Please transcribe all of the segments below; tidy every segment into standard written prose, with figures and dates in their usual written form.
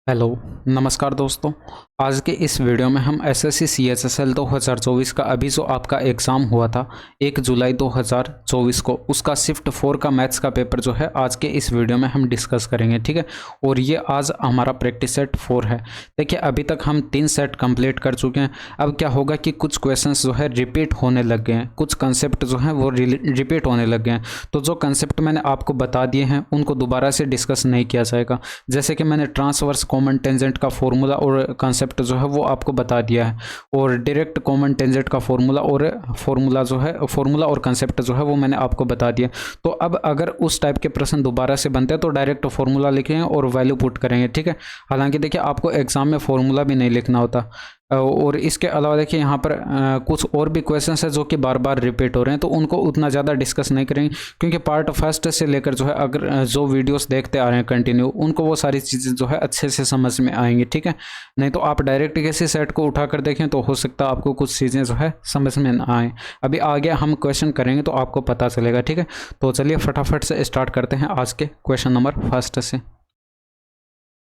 Hello, नमस्कार दोस्तों। आज के इस वीडियो में हम एसएससी सीएचएसएल 2024 का अभी जो आपका एग्ज़ाम हुआ था 1 जुलाई 2024 को, उसका शिफ्ट 4 का मैथ्स का पेपर जो है आज के इस वीडियो में हम डिस्कस करेंगे, ठीक है। और ये आज हमारा प्रैक्टिस सेट 4 है। देखिए, अभी तक हम 3 सेट कंप्लीट कर चुके हैं। अब क्या होगा कि कुछ क्वेश्चंस जो है रिपीट होने लग गए हैं, कुछ कंसेप्ट जो हैं वो रिपीट होने लग गए हैं। तो जो कंसेप्ट मैंने आपको बता दिए हैं उनको दोबारा से डिस्कस नहीं किया जाएगा। जैसे कि मैंने ट्रांसवर्स कॉमन टेंजेंट का फॉर्मूला और कंसेप्ट जो है वो आपको बता दिया है, और डायरेक्ट कॉमन टेंजेंट का फॉर्मूला और कंसेप्ट जो है वो मैंने आपको बता दिया। तो अब अगर उस टाइप के प्रश्न दोबारा से बनते हैं तो डायरेक्ट फॉर्मूला लिखेंगे और वैल्यू पुट करेंगे, ठीक है। हालांकि देखिए, आपको एग्जाम में फॉर्मूला भी नहीं लिखना होता। और इसके अलावा देखिए, यहाँ पर कुछ और भी क्वेश्चंस है जो कि बार बार रिपीट हो रहे हैं, तो उनको उतना ज़्यादा डिस्कस नहीं करेंगे, क्योंकि पार्ट फर्स्ट से लेकर जो है अगर जो वीडियोस देखते आ रहे हैं कंटिन्यू, उनको वो सारी चीज़ें जो है अच्छे से समझ में आएंगी, ठीक है। नहीं तो आप डायरेक्ट किसी सेट को उठा कर देखें तो हो सकता है आपको कुछ चीज़ें जो है समझ में ना आए। अभी आगे हम क्वेश्चन करेंगे तो आपको पता चलेगा, ठीक है। तो चलिए फटाफट से स्टार्ट करते हैं आज के क्वेश्चन नंबर फर्स्ट से।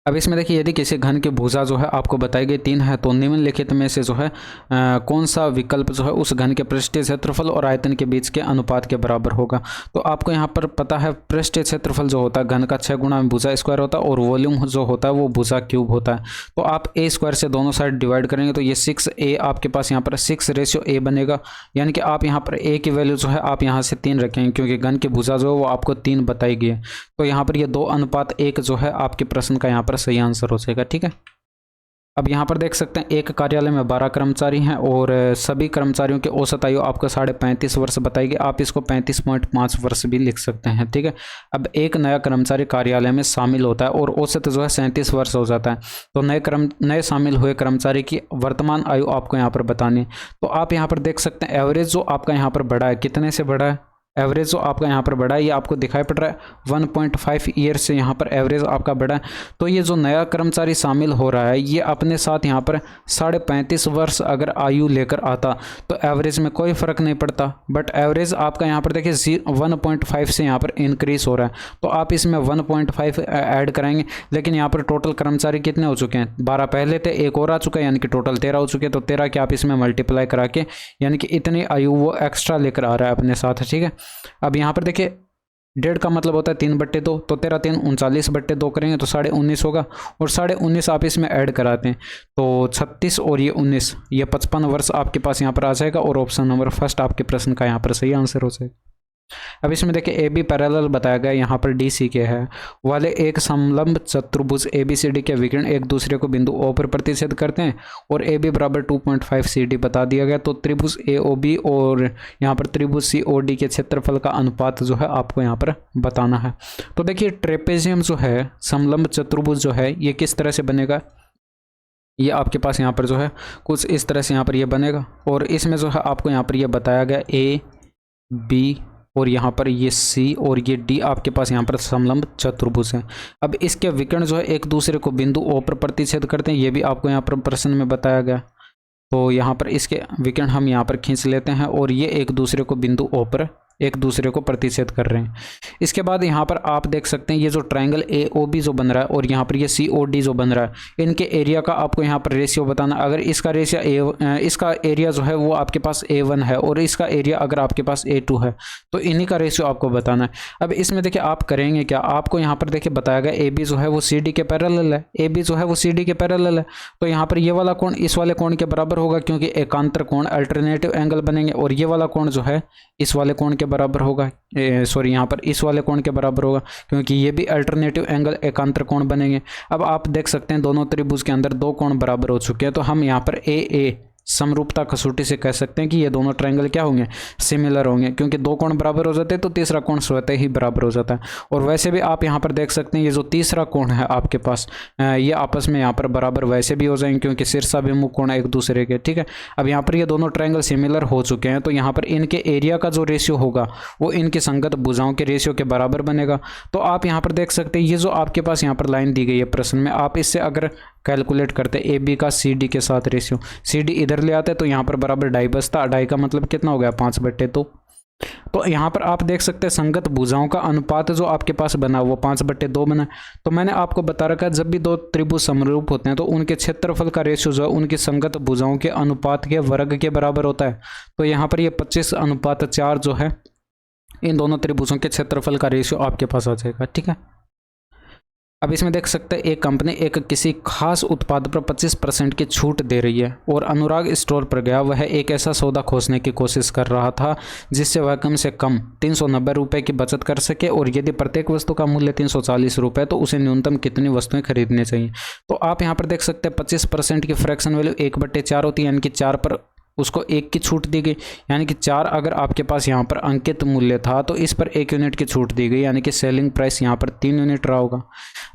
अब इसमें देखिए, यदि किसी घन की भुजा जो है आपको बताई गई 3 है, तो निम्नलिखित में से जो है कौन सा विकल्प जो है उस घन के पृष्ठीय क्षेत्रफल और आयतन के बीच के अनुपात के बराबर होगा। तो आपको यहाँ पर पता है, पृष्ठीय क्षेत्रफल जो होता है घन का 6 गुना भुजा स्क्वायर होता है, और वॉल्यूम जो होता है वो भुजा क्यूब होता है। तो आप ए स्क्वायर से दोनों साइड डिवाइड करेंगे तो ये 6a आपके पास यहाँ पर 6:a बनेगा। यानी कि आप यहाँ पर a की वैल्यू जो है आप यहाँ से 3 रखेंगे, क्योंकि घन की भुजा जो है वो आपको 3 बताई गई है। तो यहाँ पर ये 2:1 जो है आपके प्रश्न का यहाँ पर सही आंसर हो जाएगा, ठीक है। अब यहाँ पर देख सकते हैं, एक कार्यालय में 12 कर्मचारी हैं और सभी कर्मचारियों की औसत आयु आपको 35.5 वर्ष बताएगी। आप इसको 35.5 वर्ष भी लिख सकते हैं, ठीक है। अब एक नया कर्मचारी कार्यालय में शामिल होता है और औसत जो है 37 वर्ष हो जाता है। तो नए शामिल हुए कर्मचारी की वर्तमान आयु आपको यहाँ पर बतानी है। तो आप यहाँ पर देख सकते हैं, एवरेज जो आपका यहाँ पर बढ़ा है, कितने से बढ़ा है? एवरेज जो आपका यहाँ पर बढ़ा है ये आपको दिखाई पड़ रहा है 1.5 ईयर से यहाँ पर एवरेज आपका बढ़ा है। तो ये जो नया कर्मचारी शामिल हो रहा है ये अपने साथ यहाँ पर 35.5 वर्ष अगर आयु लेकर आता तो एवरेज में कोई फर्क नहीं पड़ता। बट एवरेज आपका यहाँ पर देखिए 1.5 से यहाँ पर इंक्रीज हो रहा है, तो आप इसमें 1.5 ऐड कराएंगे। लेकिन यहाँ पर टोटल कर्मचारी कितने हो चुके हैं? 12 पहले थे, एक और आ चुका है, यानी कि टोटल 13 हो चुके हैं। तो 13 के आप इसमें मल्टीप्लाई करा के यानी कि इतनी आयु वो एक्स्ट्रा लेकर आ रहा है अपने साथ, ठीक है। अब यहाँ पर देखिए, 1.5 का मतलब होता है 3/2, तो 13 3 39/2 करेंगे तो 19.5 होगा, और 19.5 आप इसमें ऐड कराते हैं तो 36 और ये 19, ये 55 वर्ष आपके पास यहाँ पर आ जाएगा, और ऑप्शन नंबर फर्स्ट आपके प्रश्न का यहाँ पर सही आंसर हो जाएगा। अब इसमें देखिए, ए बी पैरेलल बताया गया, यहाँ पर डी सी के है वाले एक समलंब चतुर्भुज ए बी सी डी के विकर्ण एक दूसरे को बिंदु ओ पर प्रतिच्छेद करते हैं, और ए बी बराबर 2.5 सी डी बता दिया गया। तो त्रिभुज ए ओ बी और यहाँ पर त्रिभुज सी ओ डी के क्षेत्रफल का अनुपात जो है आपको यहाँ पर बताना है। तो देखिए, ट्रेपेजियम जो है, समलंब चतुर्भुज जो है, ये किस तरह से बनेगा? ये आपके पास यहाँ पर जो है कुछ इस तरह से यहाँ पर ये बनेगा, और इसमें जो है आपको यहाँ पर ये बताया गया ए बी और यहाँ पर ये सी और ये डी आपके पास यहाँ पर समलंब चतुर्भुज है। अब इसके विकर्ण जो है एक दूसरे को बिंदु ओ पर प्रतिच्छेद करते हैं, ये भी आपको यहाँ पर प्रश्न में बताया गया। तो यहाँ पर इसके विकर्ण हम यहाँ पर खींच लेते हैं, और ये एक दूसरे को बिंदु ओ पर एक दूसरे को प्रतिच्छेद कर रहे हैं। इसके बाद यहाँ पर आप देख सकते हैं, ये जो ट्रायंगल ए ओ बी जो बन रहा है और यहाँ पर ये सी ओ डी जो बन रहा है, इनके एरिया का आपको यहाँ पर रेशियो बताना। अगर इसका रेशियो इसका एरिया जो है वो आपके पास A1 है, और इसका एरिया अगर आपके पास A2 है, तो इन्हीं का रेशियो आपको बताना है। अब इसमें देखिए, आप करेंगे क्या, आपको यहाँ पर देखिए बताया गया ए बी जो है वो सी डी के पैरेलल है, ए बी जो है वो सी डी के पैरेलल है। तो यहाँ पर ये वाला कोण इस वाले कोण के बराबर होगा, क्योंकि एकांतर कोण अल्टरनेटिव एंगल बनेंगे, और ये वाला कोण जो है इस वाले कोण के बराबर होगा, सॉरी यहाँ पर इस वाले कोण के बराबर होगा, क्योंकि ये भी अल्टरनेटिव एंगल एकांतर कोण बनेंगे। अब आप देख सकते हैं, दोनों त्रिभुज के अंदर 2 कोण बराबर हो चुके हैं, तो हम यहाँ पर ए समरूपता कसौटी से कह सकते हैं कि ये दोनों ट्रायंगल क्या होंगे? सिमिलर होंगे, क्योंकि 2 कोण बराबर हो जाते हैं तो तीसरा कोण स्वतः ही बराबर हो जाता है। और वैसे भी आप यहाँ पर देख सकते हैं, ये जो तीसरा कोण है आपके पास, ये आपस में यहाँ पर बराबर वैसे भी हो जाएंगे, क्योंकि शीर्षाभिमुख कोण एक दूसरे के, ठीक है। अब यहाँ पर ये दोनों ट्रायंगल सिमिलर हो चुके हैं, तो यहाँ पर इनके एरिया का जो रेशियो होगा वो इनकी संगत भुजाओं के रेशियो के बराबर बनेगा। तो आप यहाँ पर देख सकते हैं, ये जो आपके पास यहाँ पर लाइन दी गई है प्रश्न में, आप इससे अगर कैलकुलेट करते ए बी का सी डी के साथ रेशियो, सी डी इधर ले आते तो यहाँ पर बराबर 2.5 बचता, 2.5 का मतलब कितना हो गया? 5/2। तो यहाँ पर आप देख सकते हैं संगत भुजाओं का अनुपात जो आपके पास बना वो 5/2 बना। तो मैंने आपको बता रखा है जब भी दो त्रिभुज समरूप होते हैं तो उनके क्षेत्रफल का रेशियो जो है उनकी संगत भुजाओं के अनुपात के वर्ग के बराबर होता है। तो यहाँ पर ये 25/4 जो है इन दोनों त्रिभुजों के क्षेत्रफल का रेशियो आपके पास आ जाएगा। ठीक है, अब इसमें देख सकते हैं एक कंपनी एक किसी खास उत्पाद पर 25% की छूट दे रही है और अनुराग स्टोर पर गया। वह एक ऐसा सौदा खोजने की कोशिश कर रहा था जिससे वह कम से कम 390 रुपये की बचत कर सके, और यदि प्रत्येक वस्तु का मूल्य 340 रुपये तो उसे न्यूनतम कितनी वस्तुएं खरीदनी चाहिए। तो आप यहाँ पर देख सकते हैं 25% की फ्रैक्शन वैल्यू 1/4 होती है, यानी कि 4 पर उसको 1 की छूट दी गई, यानी कि 4 अगर आपके पास यहाँ पर अंकित मूल्य था तो इस पर 1 यूनिट की छूट दी गई, यानी कि सेलिंग प्राइस यहाँ पर 3 यूनिट रहा होगा।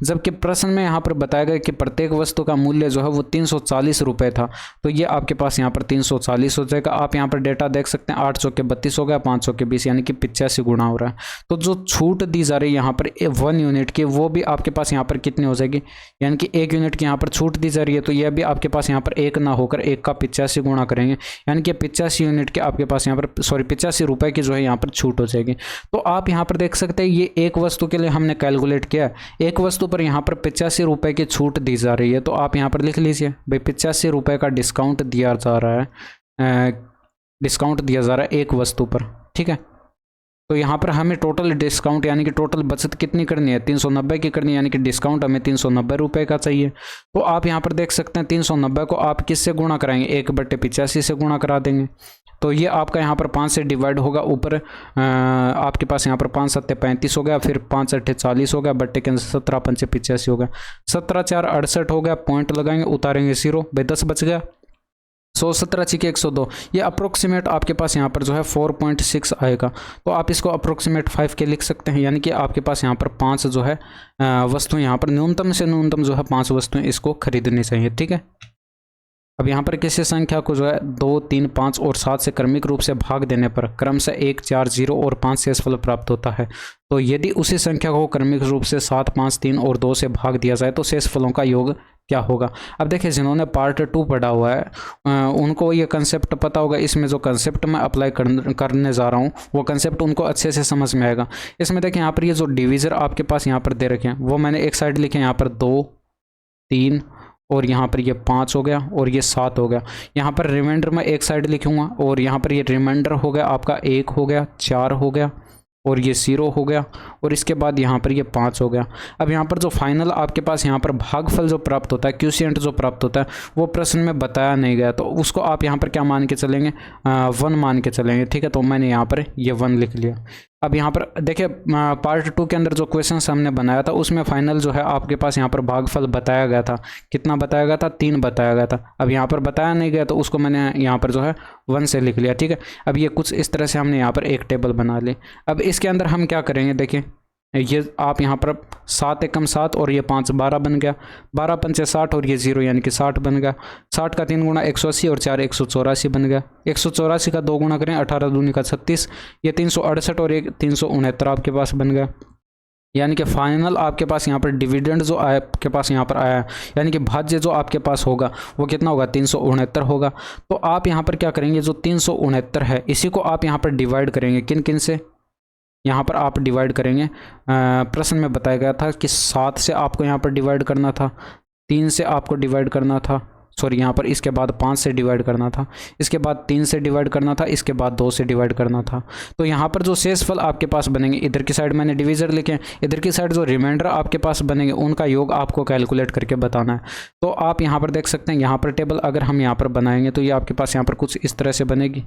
जबकि प्रश्न में यहाँ पर बताया गया कि प्रत्येक वस्तु का मूल्य जो है वो 340 रुपये था, तो ये आपके पास यहाँ पर 340 हो जाएगा। आप यहाँ पर डेटा देख सकते हैं 8 चौके 32 हो गया, 5 चौके 20, यानी कि 85 गुना हो रहा है। तो जो छूट दी जा रही है यहाँ पर 1 यूनिट की, वो भी आपके पास यहाँ पर कितनी हो जाएगी, यानी कि 1 यूनिट की यहाँ पर छूट दी जा रही है, तो यह भी आपके पास यहाँ पर 1 ना होकर 1 का 85 गुणा करेंगे, यानी कि 85 यूनिट के आपके पास यहाँ पर 85 रुपए की जो है यहाँ पर छूट हो जाएगी। तो आप यहाँ पर देख सकते हैं ये एक वस्तु के लिए हमने कैलकुलेट किया, एक वस्तु पर यहाँ पर 85 रुपए की छूट दी जा रही है। तो आप यहाँ पर लिख लीजिए भाई 85 रुपए का डिस्काउंट दिया जा रहा है, डिस्काउंट दिया जा रहा है एक वस्तु पर। ठीक है, तो यहाँ पर हमें टोटल डिस्काउंट यानी कि टोटल बचत कितनी करनी है, 390 की करनी है, यानी कि डिस्काउंट हमें 390 रुपये का चाहिए। तो आप यहाँ पर देख सकते हैं 390 को आप किससे गुणा कराएंगे, 1/85 से गुणा करा देंगे। तो ये आपका यहाँ पर 5 से डिवाइड होगा, ऊपर आपके पास यहाँ पर 5 7 35 हो गया, फिर 5 8 40 हो गया, बट्टे के 17 5 85 हो गया, 17 4 68 हो गया, पॉइंट लगाएंगे, उतारेंगे 0, भाई 10 बच गया। 117 छिके 102, ये अप्रोक्सीमेट आपके पास यहाँ पर जो है 4.6 आएगा। तो आप इसको अप्रोक्सीमेट 5 के लिख सकते हैं, यानी कि आपके पास यहाँ पर 5 जो है वस्तुएं, यहाँ पर न्यूनतम से न्यूनतम जो है 5 वस्तुएं इसको खरीदनी चाहिए। ठीक है, अब यहाँ पर किसी संख्या को जो है 2 3 5 और 7 से क्रमिक रूप से भाग देने पर क्रमशः 1 4 0 और 5 शेषफल प्राप्त होता है। तो यदि उसी संख्या को क्रमिक रूप से 7 5 3 और 2 से भाग दिया जाए तो शेषफलों का योग क्या होगा। अब देखिए जिन्होंने पार्ट 2 पढ़ा हुआ है उनको ये कंसेप्ट पता होगा। इसमें जो कंसेप्ट मैं अप्लाई करने जा रहा हूँ वो कंसेप्ट उनको अच्छे से समझ में आएगा। इसमें देखिए यहाँ पर ये जो डिविजर आपके पास यहाँ पर दे रखे हैं वो मैंने एक साइड लिखे, यहाँ पर 2 3 और यहाँ पर ये 5 हो गया और ये 7 हो गया। यहाँ पर रिमाइंडर मैं एक साइड लिखूंगा और यहाँ पर ये रिमाइंडर हो गया आपका 1 हो गया, 4 हो गया और ये 0 हो गया और इसके बाद यहाँ पर ये 5 हो गया। अब यहाँ पर जो फाइनल आपके पास यहाँ पर भागफल जो प्राप्त होता है, क्यूशिएंट जो प्राप्त होता है वो प्रश्न में बताया नहीं गया, तो उसको आप यहाँ पर क्या मान के चलेंगे, 1 मान के चलेंगे। ठीक है, तो मैंने यहाँ पर ये 1 लिख लिया। अब यहाँ पर देखिए पार्ट 2 के अंदर जो क्वेश्चन हमने बनाया था उसमें फाइनल जो है आपके पास यहाँ पर भागफल बताया गया था, कितना बताया गया था, 3 बताया गया था। अब यहाँ पर बताया नहीं गया तो उसको मैंने यहाँ पर जो है 1 से लिख लिया। ठीक है, अब ये कुछ इस तरह से हमने यहाँ पर एक टेबल बना ली। अब इसके अंदर हम क्या करेंगे, देखिए ये आप यहाँ पर 7 एकम 7 और ये 5 12 बन गया, 12 पंचे 60 और ये 0 यानी कि 60 बन गया। 60 का 3 गुणा 180 और 4 184 बन गया। 184 का 2 गुणा करें 18 दूनी का 36, ये 368 और एक 369 आपके पास बन गया। यानी कि फाइनल आपके पास यहाँ पर डिविडेंड जो आपके पास यहाँ पर आया है, यानी कि भाज्य जो आपके पास होगा वो कितना होगा, 369 होगा। तो आप यहाँ पर क्या करेंगे, जो 369 है इसी को आप यहाँ पर डिवाइड करेंगे, किन किन से, यहाँ पर आप डिवाइड करेंगे। प्रश्न में बताया गया था कि 7 से आपको यहाँ पर डिवाइड करना था, 3 से आपको डिवाइड करना था, सॉरी यहाँ पर इसके बाद 5 से डिवाइड करना था, इसके बाद 3 से डिवाइड करना था, इसके बाद 2 से डिवाइड करना था। तो यहाँ पर जो शेषफल आपके पास बनेंगे, इधर की साइड मैंने डिविजर लिखे, इधर की साइड जो रिमाइंडर आपके पास बनेंगे उनका योग आपको कैलकुलेट करके बताना है। तो आप यहाँ पर देख सकते हैं, यहाँ पर टेबल अगर हम यहाँ पर बनाएंगे तो ये आपके पास यहाँ पर कुछ इस तरह से बनेगी।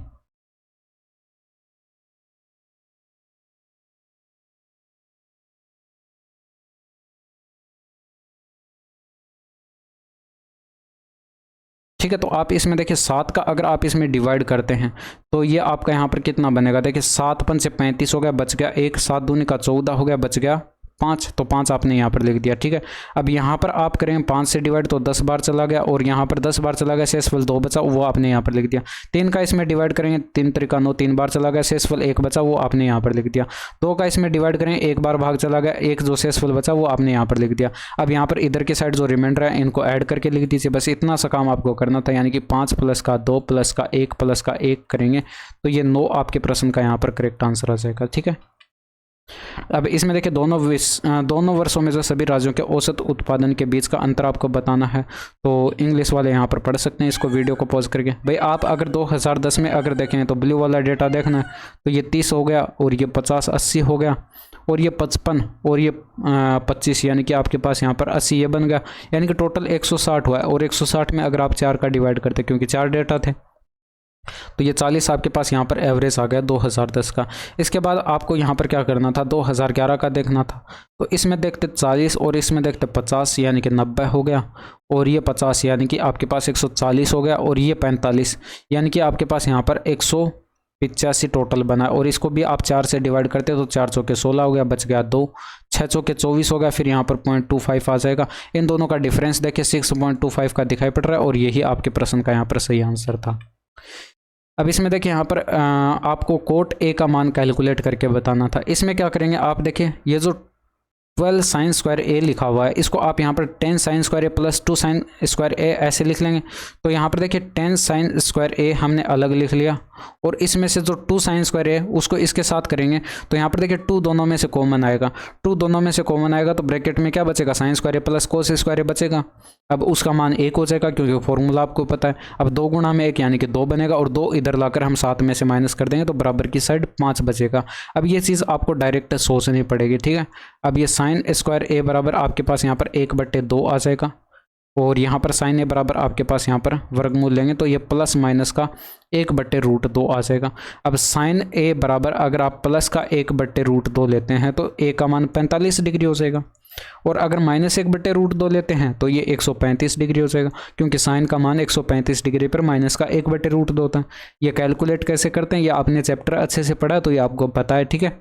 ठीक है, तो आप इसमें देखिए 7 का अगर आप इसमें डिवाइड करते हैं तो ये आपका यहाँ पर कितना बनेगा, देखिए 7 पंचे 35 हो गया, बच गया 1, 7 दूनी का 14 हो गया, बच गया 5, तो 5 आपने यहाँ पर लिख दिया। ठीक है, अब यहाँ पर आप करें 5 से डिवाइड तो 10 बार चला गया, और यहाँ पर 10 बार चला गया, शेषफल 2 बचा, वो आपने यहाँ पर लिख दिया। 3 का इसमें डिवाइड करेंगे, 3 तरीका 9, 3 बार चला गया, शेषफल 1 बचा, वो आपने यहाँ पर लिख दिया। 2 का इसमें डिवाइड करें, 1 बार भाग चला गया, 1 जो शेषफल बचा वो आपने यहाँ पर लिख दिया। अब यहाँ पर इधर के साइड जो रिमाइंडर है इनको ऐड करके लिख दीजिए, बस इतना सा काम आपको करना था। यानी कि 5 प्लस का 2 प्लस का 1 प्लस का 1 करेंगे तो ये 9 आपके प्रश्न का यहाँ पर करेक्ट आंसर आ जाएगा। ठीक है, अब इसमें देखिए दोनों वर्षों में जो सभी राज्यों के औसत उत्पादन के बीच का अंतर आपको बताना है। तो इंग्लिश वाले यहाँ पर पढ़ सकते हैं इसको वीडियो को पॉज करके। भाई आप अगर 2010 में अगर देखें तो ब्लू वाला डेटा देखना है, तो ये 30 हो गया, और ये 50 80 हो गया, और ये 55 और ये 25, यानी कि आपके पास यहाँ पर 80 ये बन गया, यानी कि टोटल 160 हुआ है। और 160 में अगर आप 4 का डिवाइड करते, क्योंकि 4 डेटा थे, तो ये 40 आपके पास यहाँ पर एवरेज आ गया 2010 का। इसके बाद आपको यहाँ पर क्या करना था, 2011 का देखना था। तो इसमें देखते 40 और इसमें देखते 50, यानी कि 90 हो गया, और ये 50 यानी कि आपके पास 140 हो गया, और ये 45 यानी कि आपके पास यहाँ पर 185 टोटल बना। और इसको भी आप 4 से डिवाइड करते तो 4 चौके 16 हो गया, बच गया 2, 6 चौके 24 हो गया, फिर यहाँ पर 0.25 आ जाएगा। इन दोनों का डिफरेंस देखिए 6.25 का दिखाई पड़ रहा है, और यही आपके प्रश्न का यहाँ पर सही आंसर था। अब इसमें देखिए यहाँ पर आपको कोट ए का मान कैलकुलेट करके बताना था। इसमें क्या करेंगे आप देखिए, ये जो 12 साइन स्क्वायर ए लिखा हुआ है इसको आप यहाँ पर 10 साइन स्क्वायर ए प्लस 2 साइन स्क्वायर ए ऐसे लिख लेंगे। तो यहाँ पर देखिए 10 साइन स्क्वायर ए हमने अलग लिख लिया, और इसमें से जो 2 साइन स्क्वायर ए उसको इसके साथ करेंगे, तो यहाँ पर देखिए 2 दोनों में से कॉमन आएगा। 2 दोनों में से कॉमन आएगा तो ब्रैकेट में क्या बचेगा, साइन स्क्वायर ए प्लस कोस स्क्वायर ए बचेगा। अब उसका मान 1 हो जाएगा, क्योंकि फॉर्मूला आपको पता है। अब 2 गुणा में 1 यानी कि 2 बनेगा, और 2 इधर लाकर हम 7 में से माइनस कर देंगे तो बराबर की साइड 5 बचेगा। अब ये चीज़ आपको डायरेक्ट सोचनी पड़ेगी। ठीक है, अब ये साइन स्क्वायर ए बराबर आपके पास यहाँ पर 1/2 आ जाएगा, और यहाँ पर साइन ए बराबर आपके पास यहाँ पर वर्गमूल लेंगे तो ये प्लस माइनस का 1/√2 आ जाएगा। अब साइन ए बराबर अगर आप प्लस का 1/√2 लेते हैं तो ए का मान 45 डिग्री हो जाएगा, और अगर माइनस 1/√2 लेते हैं तो ये 135 डिग्री हो जाएगा, क्योंकि साइन का मान 135 डिग्री पर माइनस का 1/√2 होता है। ये कैलकुलेट कैसे करते हैं ये आपने चैप्टर अच्छे से पढ़ा, तो ये आपको पता है। ठीक है,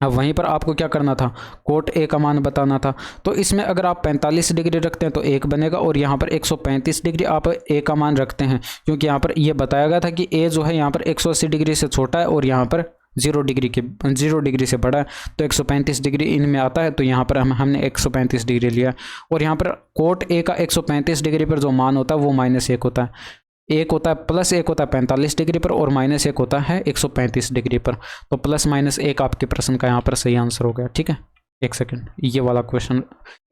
अब वहीं पर आपको क्या करना था, कोट ए का मान बताना था। तो इसमें अगर आप 45 डिग्री रखते हैं तो 1 बनेगा, और यहाँ पर 135 डिग्री आप ए का मान रखते हैं, क्योंकि यहाँ पर ये बताया गया था कि ए जो है यहाँ पर 180 डिग्री से छोटा है, और यहाँ पर 0 डिग्री से बड़ा है, तो 135 डिग्री इनमें आता है। तो यहाँ पर हमने 135 डिग्री लिया, और यहाँ पर कोट ए का 135 डिग्री पर जो मान होता है वो -1 होता है। 1 होता है प्लस 1 होता है 45 डिग्री पर, और -1 होता है 135 डिग्री पर। तो +-1 आपके प्रश्न का यहाँ पर सही आंसर हो गया। ठीक है, एक सेकंड, ये वाला क्वेश्चन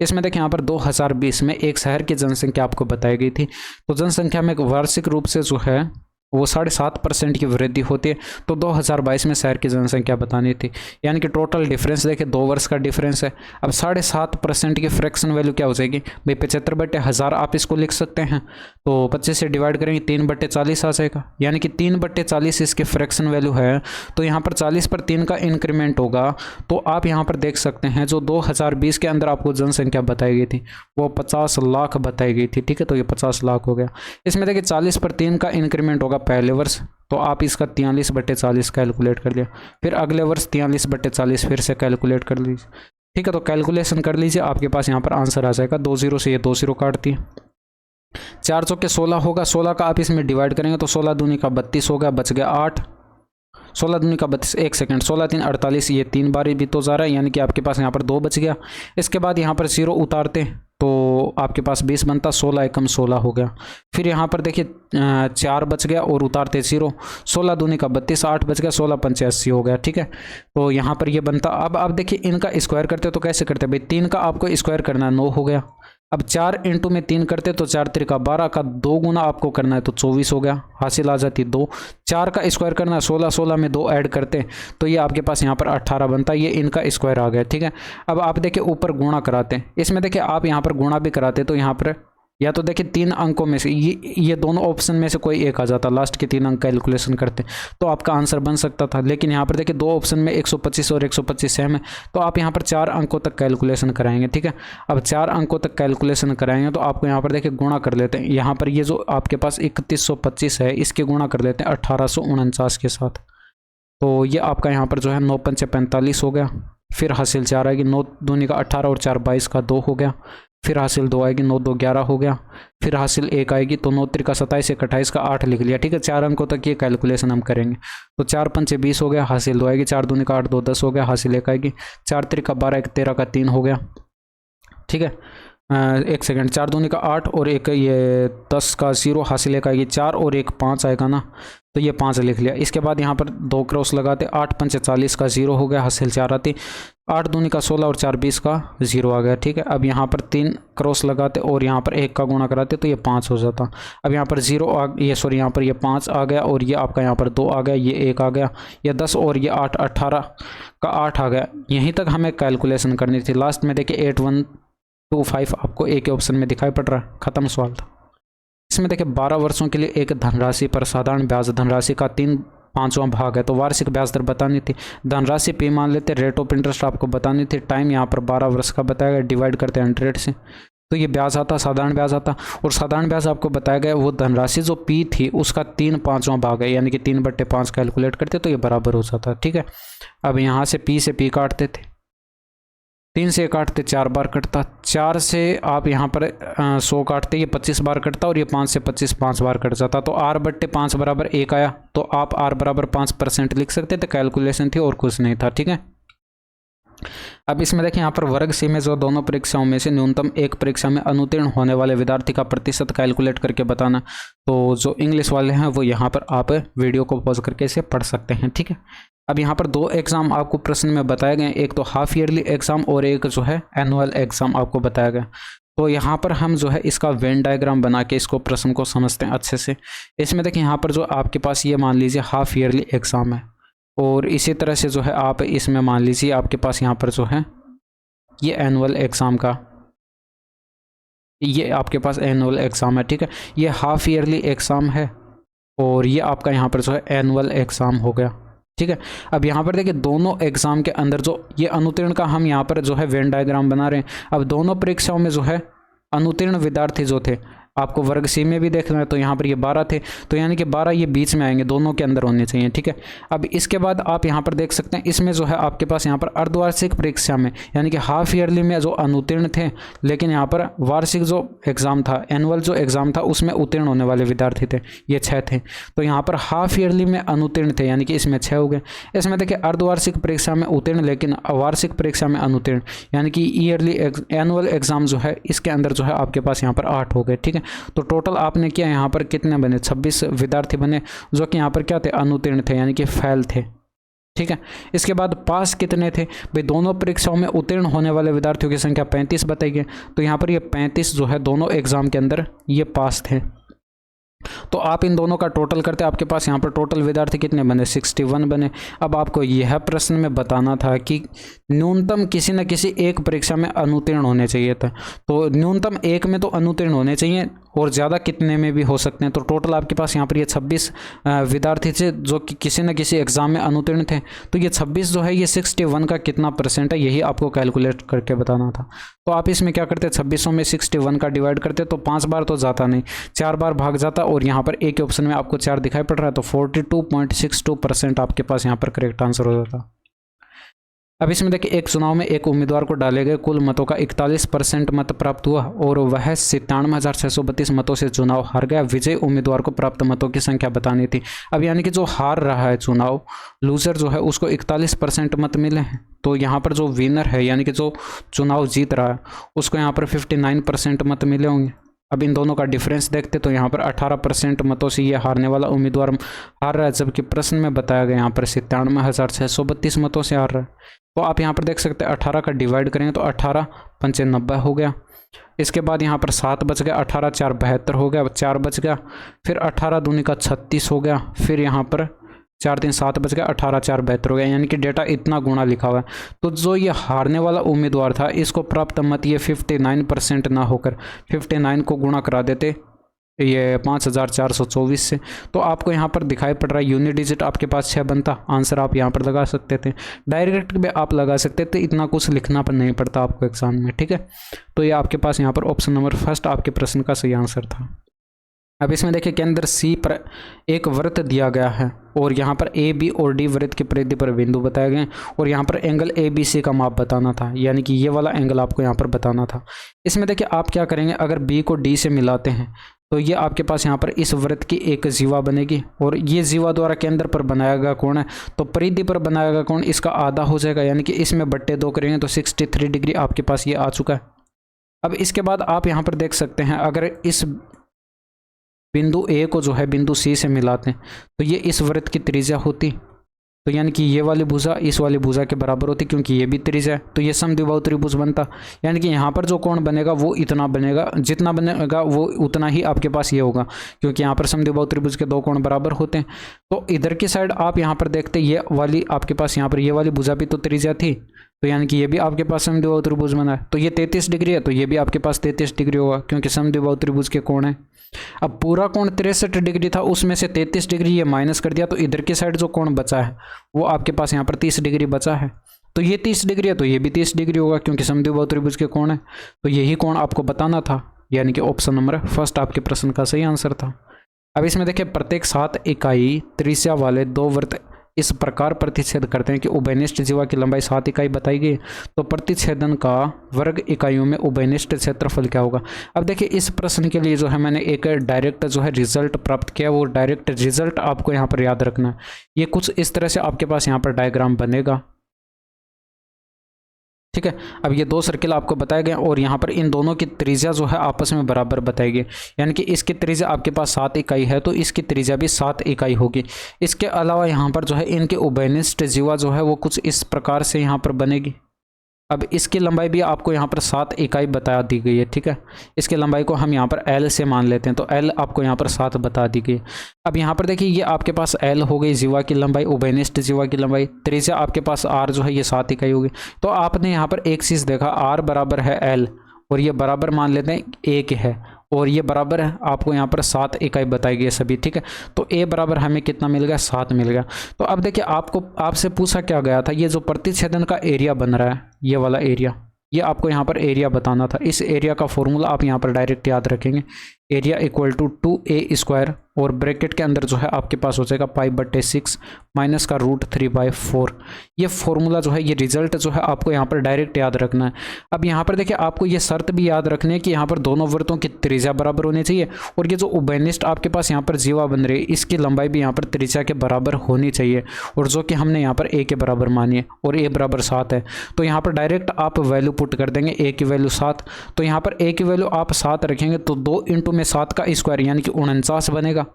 इसमें देखें, यहाँ पर 2020 में एक शहर की जनसंख्या आपको बताई गई थी। तो जनसंख्या में वार्षिक रूप से जो है वो 7.5% की वृद्धि होती है। तो 2022 में शहर की जनसंख्या बतानी थी, यानी कि टोटल डिफरेंस देखिए 2 वर्ष का डिफरेंस है। अब 7.5% की फ्रैक्शन वैल्यू क्या हो जाएगी भाई, 75/1000 आप इसको लिख सकते हैं। तो 25 से डिवाइड करेंगे 3/40 आ जाएगा, यानी कि 3/40 इसकी फ्रैक्शन वैल्यू है। तो यहाँ पर 40 पर 3 का इंक्रीमेंट होगा। तो आप यहाँ पर देख सकते हैं जो 2020 के अंदर आपको जनसंख्या बताई गई थी वो 50 लाख बताई गई थी। ठीक है, तो ये 50 लाख हो गया। इसमें देखिए 40 पर 3 का इंक्रीमेंट होगा पहले वर्ष, तो आप इसका 43/40 कैलकुलेट कर लिया, फिर अगले वर्ष 43/40 फिर से कैलकुलेट कर लीजिए। ठीक है, तो कैलकुलेशन कर लीजिए, आपके पास यहाँ पर आंसर आ जाएगा। 2 0 से ये 2 0 काटती है, 4 चौके 16 होगा, 16 का आप इसमें डिवाइड करेंगे तो 16 दूनी का 32 होगा, बच गया 8, 16 दूनी का 32, 1 सेकंड, 16 3 48, ये 3 बार भी तो जा रहा है, यानी कि आपके पास यहाँ पर 2 बच गया। इसके बाद यहाँ पर 0 उतारते तो आपके पास 20 बनता, 16 एकम 16 हो गया। फिर यहाँ पर देखिए 4 बच गया और उतारते 0, 16 दूनी का 32, 8 बच गया, 16 पंचे 80 हो गया। ठीक है, तो यहाँ पर ये बनता। अब आप देखिए इनका स्क्वायर करते तो कैसे करते भाई, 3 का आपको स्क्वायर करना है, 9 हो गया। अब 4 × में 3 करते तो 4 त्रिका 12 का 2 गुना आपको करना है तो 24 हो गया, हासिल आ जाती 2। 4 का स्क्वायर करना है, 16, 16 में 2 ऐड करते तो ये आपके पास यहाँ पर 18 बनता, ये इनका स्क्वायर आ गया। ठीक है, अब आप देखिए ऊपर गुणा कराते हैं, इसमें देखिए आप यहाँ पर गुणा भी कराते तो यहाँ पर या तो देखिए 3 अंकों में से ये दोनों ऑप्शन में से कोई एक आ जाता, लास्ट के 3 अंक कैलकुलेशन करते तो आपका आंसर बन सकता था। लेकिन यहाँ पर देखिए 2 ऑप्शन में 125 और 125 सेम है, तो आप यहाँ पर 4 अंकों तक कैलकुलेशन कराएंगे। ठीक है, अब 4 अंकों तक कैलकुलेशन कराएंगे तो आपको यहाँ पर देखिए गुणा कर लेते हैं। यहाँ पर ये जो आपके पास 3125 है इसके गुणा कर लेते हैं 1849 के साथ, तो ये आपका यहाँ पर जो है 9 × 45 हो गया। फिर हासिल 4 आएगी, 9 दूनी का 18 और 4 22 का 2 हो गया। फिर हासिल 2 आएगी, 9 2 11 हो गया। फिर हासिल 1 आएगी, तो 9 3 का 27, 1 28 का 8 लिख लिया। ठीक है, 4 अंकों तक ये कैलकुलेशन हम करेंगे। तो 4 5 20 हो गया, हासिल 2 आएगी, 4 दूनी का 8 2 10 हो गया, हासिल 1 आएगी, 4 3 का 12 1 13 का 3 हो गया। ठीक है, एक सेकंड, 4 दूनी का 8 और एक ये 10 का 0, हासिल 1 आएगी, 4 और 1 5 आएगा ना, तो ये 5 लिख लिया। इसके बाद यहाँ पर 2 क्रॉस लगाते, 8 5 40 का 0 हो गया, हासिल 4 आती, 8 दूनी का 16 और 4 20 का 0 आ गया। ठीक है, अब यहाँ पर 3 क्रॉस लगाते और यहाँ पर 1 का गुणा कराते तो ये 5 हो जाता। अब यहाँ पर 0 ये सॉरी यहाँ पर ये 5 आ गया और ये आपका यहाँ पर 2 आ गया, ये 1 आ गया, ये 10 और ये 8 18 का 8 आ गया। यहीं तक हमें कैलकुलेशन करनी थी। लास्ट में देखिए 8125 आपको एक ऑप्शन में दिखाई पड़ रहा है। खत्म सवाल था। इसमें देखिए 12 वर्षों के लिए एक धनराशि पर साधारण ब्याज धनराशि का 3/5वां भाग है, तो वार्षिक ब्याज दर बतानी थी। धनराशि P मान लेते, रेट ऑफ इंटरेस्ट आपको बतानी थी, टाइम यहाँ पर 12 वर्ष का बताया गया, डिवाइड करते 100 से, तो ये ब्याज आता, साधारण ब्याज आता। और साधारण ब्याज आपको बताया गया वो धनराशि जो P थी उसका 3/5वां भाग है, यानी कि 3/5 कैलकुलेट करते तो ये बराबर हो जाता। ठीक है, अब यहाँ से P से P काटते थे, 3 से काटते 4 बार कटता, 4 से आप यहाँ पर 100 काटते, ये 25 बार कटता, और ये 5 से 25 5 बार कट जाता, तो R/5 बराबर 1 आया। तो आप R बराबर 5% लिख सकते थे, कैलकुलेशन थी और कुछ नहीं था। ठीक है, अब इसमें देखिए यहाँ पर वर्ग सी में जो दोनों परीक्षाओं में से न्यूनतम एक परीक्षा में अनुत्तीर्ण होने वाले विद्यार्थी का प्रतिशत कैलकुलेट करके बताना। तो जो इंग्लिश वाले हैं वो यहाँ पर आप वीडियो को पॉज करके इसे पढ़ सकते हैं। ठीक है, अब यहाँ पर 2 एग्जाम आपको प्रश्न में बताए गए, एक तो हाफ ईयरली एग्जाम और एक जो है एनुअल एग्जाम आपको बताया गया। तो यहाँ पर हम जो है इसका वेन डायग्राम बना के इसको प्रश्न को समझते हैं अच्छे से। इसमें देखिए यहाँ पर जो आपके पास ये मान लीजिए हाफ ईयरली एग्जाम है, और इसी तरह से जो है आप इसमें मान लीजिए आपके पास यहाँ पर जो है ये एनुअल एग्ज़ाम का, ये आपके पास एनुअल एग्ज़ाम है। ठीक है, ये हाफ ईयरली एग्ज़ाम है और ये आपका यहाँ पर जो है एनुअल एग्ज़ाम हो गया। ठीक है, अब यहाँ पर देखिए दोनों एग्ज़ाम के अंदर जो ये अनुत्तीर्ण का हम यहाँ पर जो है वेन डायग्राम बना रहे हैं। अब दोनों परीक्षाओं में जो है अनुत्तीर्ण विद्यार्थी जो थे आपको वर्ग सी में भी देखना है, तो यहाँ पर ये 12 थे, तो यानी कि 12 ये बीच में आएंगे, दोनों के अंदर होने चाहिए। ठीक है, अब इसके बाद आप यहाँ पर देख सकते हैं इसमें जो है आपके पास यहाँ पर अर्धवार्षिक परीक्षा में यानी कि हाफ ईयरली में जो अनुत्तीर्ण थे, लेकिन यहाँ पर वार्षिक जो एग्ज़ाम था, एनुअल जो एग्ज़ाम था उसमें उत्तीर्ण होने वाले विद्यार्थी थे, ये 6 थे। तो यहाँ पर हाफ ईयरली में अनुत्तीर्ण थे, यानी कि इसमें 6 हो गए। इसमें देखिए अर्धवार्षिक परीक्षा में उत्तीर्ण लेकिन वार्षिक परीक्षा में अनुत्तीर्ण, यानी कि ईयरली एनुअल एग्ज़ाम जो है इसके अंदर जो है आपके पास यहाँ पर 8 हो गए। ठीक है, तो टोटल आपने किया यहाँ पर कितने बने, 26 विद्यार्थी बने जो कि यहाँ पर क्या थे, अनुत्तीर्ण थे, यानी कि फेल थे। ठीक है, इसके बाद पास कितने थे भाई, दोनों परीक्षाओं में उत्तीर्ण होने वाले विद्यार्थियों की संख्या 35 बताई गई, तो यहाँ पर ये 35 जो है दोनों एग्जाम के अंदर ये पास थे। तो आप इन दोनों का टोटल करते, आपके पास यहाँ पर टोटल विद्यार्थी कितने बने, 61 बने। अब आपको यह प्रश्न में बताना था कि न्यूनतम किसी न किसी एक परीक्षा में अनुत्तीर्ण होने चाहिए था, तो न्यूनतम एक में तो अनुत्तीर्ण होने चाहिए और ज़्यादा कितने में भी हो सकते हैं। तो टोटल आपके पास यहाँ पर ये 26 विद्यार्थी थे जो कि किसी न किसी एग्ज़ाम में अनुत्तीर्ण थे, तो ये 26 जो है ये 61 का कितना % है, यही आपको कैलकुलेट करके बताना था। तो आप इसमें क्या करते, 2600 में 61 का डिवाइड करते, तो 5 बार तो जाता नहीं, 4 बार भाग जाता, और यहाँ पर एक ऑप्शन में आपको 4 दिखाई पड़ रहा है, तो 42.62% आपके पास यहाँ पर करेक्ट आंसर हो जाता। अब इसमें देखिए एक चुनाव में एक उम्मीदवार को डाले गए कुल मतों का 41% मत प्राप्त हुआ और वह 97,632 मतों से चुनाव हार गया। विजयी उम्मीदवार को प्राप्त मतों की संख्या बतानी थी। अब यानी कि जो हार रहा है चुनाव, लूजर जो है उसको 41% मत मिले हैं, तो यहाँ पर जो विनर है यानी कि जो चुनाव जीत रहा है उसको यहाँ पर 59% मत मिले होंगे। अब इन दोनों का डिफरेंस देखते तो यहाँ पर 18% मतों से ये हारने वाला उम्मीदवार हार रहा है, जबकि प्रश्न में बताया गया यहाँ पर 97,632 मतों से हार रहा है। तो आप यहाँ पर देख सकते हैं 18 का डिवाइड करेंगे तो 18 पंचे 90 हो गया। इसके बाद यहाँ पर 7 बच गया, 18 4 72 हो गया, 4 बच गया, फिर 18 दूनी का 36 हो गया, फिर यहाँ पर 4 3 7 बच गया, 18 4 72 हो गया, यानी कि डेटा इतना गुना लिखा हुआ है। तो जो ये हारने वाला उम्मीदवार था इसको प्राप्त मत ये 59% ना होकर 59 को गुणा करा देते ये 5424 से, तो आपको यहाँ पर दिखाई पड़ रहा है यूनिट डिजिट आपके पास 6 बनता। आंसर आप यहाँ पर लगा सकते थे, डायरेक्ट भी आप लगा सकते थे, इतना कुछ लिखना पर नहीं पड़ता आपको एग्जाम में। ठीक है, तो ये आपके पास यहाँ पर ऑप्शन नंबर फर्स्ट आपके प्रश्न का सही आंसर था। अब इसमें देखिए केंद्र सी पर एक वृत्त दिया गया है और यहाँ पर ए बी और डी वृत्त की परिधि पर बिंदु बताए गए और यहाँ पर एंगल ए बी सी का माप बताना था, यानी कि ये वाला एंगल आपको यहाँ पर बताना था। इसमें देखिए आप क्या करेंगे, अगर बी को डी से मिलाते हैं तो ये आपके पास यहाँ पर इस वृत्त की एक जीवा बनेगी और ये जीवा द्वारा केंद्र पर बनाया गया कोण है, तो परिधि पर बनाया गया कोण इसका आधा हो जाएगा, यानी कि इसमें बट्टे 2 करेंगे तो 63 डिग्री आपके पास ये आ चुका है। अब इसके बाद आप यहाँ पर देख सकते हैं, अगर इस बिंदु ए को जो है बिंदु सी से मिलाते हैं तो ये इस वृत्त की त्रिज्या होती, तो यानी कि ये वाली भुजा इस वाली भुजा के बराबर होती, क्योंकि ये भी त्रिज्या है तो ये समद्विबाहु त्रिभुज बनता। यानी कि यहाँ पर जो कोण बनेगा वो इतना बनेगा, जितना बनेगा वो उतना ही आपके पास ये होगा, क्योंकि यहाँ पर समद्विबाहु त्रिभुज के 2 कोण बराबर होते हैं। तो इधर की साइड आप यहाँ पर देखते ये वाली आपके पास यहाँ पर ये वाली भुजा भी तो त्रिज्या थी, तो यानी कि ये भी आपके पास समद्विबाहु त्रिभुज बना है। तो ये 33 डिग्री है तो ये भी आपके पास 33 डिग्री होगा, क्योंकि समद्विबाहु त्रिभुज के कोण है। अब पूरा कोण 63 डिग्री था, उसमें से 33 डिग्री ये माइनस कर दिया, तो इधर की साइड जो कोण बचा है वो आपके पास यहाँ पर 30 डिग्री बचा है। तो ये 30 डिग्री है तो ये भी 30 डिग्री होगा, क्योंकि समद्विबाहु त्रिभुज के कोण है। तो यही कोण आपको बताना था, यानी कि ऑप्शन नंबर फर्स्ट आपके प्रश्न का सही आंसर था। अब इसमें देखिए प्रत्येक 7 इकाई त्रिज्या वाले 2 वृत्त इस प्रकार प्रतिच्छेद करते हैं कि उभयनिष्ठ जीवा की लंबाई 7 इकाई बताई गई, तो प्रतिच्छेदन का वर्ग इकाइयों में उभयनिष्ठ क्षेत्रफल क्या होगा। अब देखिए इस प्रश्न के लिए जो है मैंने एक डायरेक्ट जो है रिजल्ट प्राप्त किया, वो डायरेक्ट रिजल्ट आपको यहाँ पर याद रखना है। ये कुछ इस तरह से आपके पास यहाँ पर डायग्राम बनेगा, ठीक है। अब ये 2 सर्किल आपको बताए गए और यहाँ पर इन दोनों की त्रिज्या जो है आपस में बराबर बताई गई, यानी कि इसकी त्रिज्या आपके पास 7 इकाई है तो इसकी त्रिज्या भी 7 इकाई होगी। इसके अलावा यहाँ पर जो है इनके उभयनिष्ठ जीवा जो है वो कुछ इस प्रकार से यहाँ पर बनेगी। अब इसकी लंबाई भी आपको यहाँ पर 7 इकाई बता दी गई है, ठीक है। इसकी लंबाई को हम यहाँ पर L से मान लेते हैं, तो L आपको यहाँ पर 7 बता दी गई। अब यहाँ पर देखिए ये आपके पास L हो गई जीवा की लंबाई, उभयनिष्ठ जीवा की लंबाई, त्रिज्या आपके पास R जो है ये 7 इकाई होगी। तो आपने यहाँ पर एक चीज़ देखा, R बराबर है L और ये बराबर मान लेते हैं 1 है और ये बराबर है आपको यहाँ पर 7 इकाई बताई गई है सभी, ठीक है। तो A बराबर हमें कितना मिल गया, 7 मिल गया। तो अब देखिए आपसे पूछा क्या गया था, ये जो प्रतिच्छेदन का एरिया बन रहा है ये वाला एरिया, ये आपको यहाँ पर एरिया बताना था। इस एरिया का फॉर्मूला आप यहाँ पर डायरेक्ट याद रखेंगे, एरिया इक्वल टू 2a² और ब्रैकेट के अंदर जो है आपके पास हो जाएगा π/6 माइनस का √3/4। ये फॉर्मूला जो है ये रिजल्ट जो है आपको यहाँ पर डायरेक्ट याद रखना है। अब यहाँ पर देखिए आपको ये शर्त भी याद रखनी है कि यहाँ पर दोनों वृत्तों की त्रिज्या बराबर होनी चाहिए और ये जो उभयनिष्ठ आपके पास यहाँ पर जीवा बन रही है इसकी लंबाई भी यहाँ पर त्रिज्या के बराबर होनी चाहिए, और जो कि हमने यहाँ पर a के बराबर मानी है और a बराबर 7 है। तो यहाँ पर डायरेक्ट आप वैल्यू पुट कर देंगे, a की वैल्यू 7, तो यहाँ पर a की वैल्यू आप 7 रखेंगे तो 2 × 7 का स्क्वायर यानी कि 49 बनेगा।